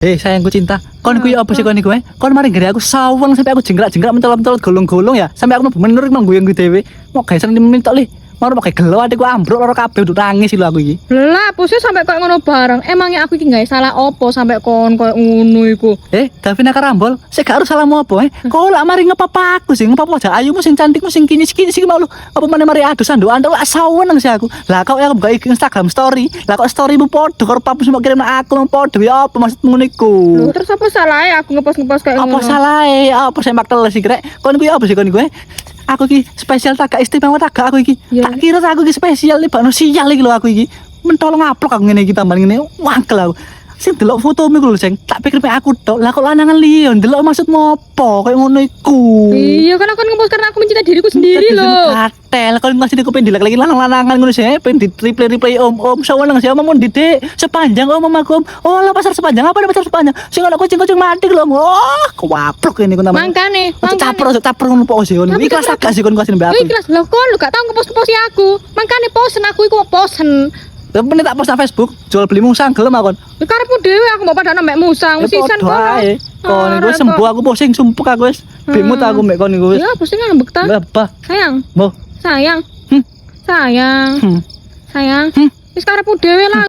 Sayangku cinta, kon kuwi apa sih kon iku Kon mari gere aku sawang sampai aku jengkrak-jengkrak mentol-mentol golong-golong ya, sampai aku menurut mang guyang dhewe. Mau gaesan menit tok li. Mau pakai gelo adekku ambruk loro kabeh udah nangis lho aku iki. Lah, pusing sampai koyo ngono bareng. Emangnya aku iki gawe salah opo sampai kon koyo ngono iku? Davina Karambol, sik gak harus salahmu apa Kok lak mari ngepapa aku sih, ngepapa aja ayumu sing cantikmu sing kini-kini sih mau lu. Apa meneh mari adu sandukan tok saweneng sih aku. Lah kok aku buka Instagram story, lah kok storymu podo karo papu sing kirim aku nang podo ya apa maksudmu niku? Loh, terus apa salahnya aku ngepost kayak Apa ngono? salahe? Apa semak teles sih krek? Kon kuwi apa sih kon iku Aku iki spesial tak istimewa tak aku iki. Ya. Tak kira aku iki spesial nih bakno sial iki lho aku iki. Mentolong ngaplok aku ngene iki tambah ngene wangkel aku. Sing delok fotomu iku lho sing tak pikir mek aku tok. Lah kok lanangan liya ndelok maksudmu apa? Kayak ngono iku. Iya, kan aku ngepost karena aku mencintai diriku sendiri loh. Katel kalau masih dikupin dilek lagi lanang-lanangan ngono sih pengen di replay om saweneng sih om di sepanjang om aku om. Oh lah pasar sepanjang apa ada pasar sepanjang sing ana kucing-kucing mati lho. Oh, kewaplok ini kon tambah. Mangkane. Caper ngono po sih kon. Ikhlas tak sih kon kasih mbak aku. Ikhlas lho, kon lu gak tau ngepost aku. Mangkane posen aku iku posen. Lah meneh tak post nang Facebook, jual beli musang gelem aku kon. Ya karepmu dhewe aku mau padha mek musang sisan kono. Kon iku sembuh aku pusing sumpek aku wis. Bimut aku mek kon iku wis. Ya pusing ngambek ta. Apa? Sayang. Mo. Sayang. Sayang. Sayang. Wis karepmu dhewe lah.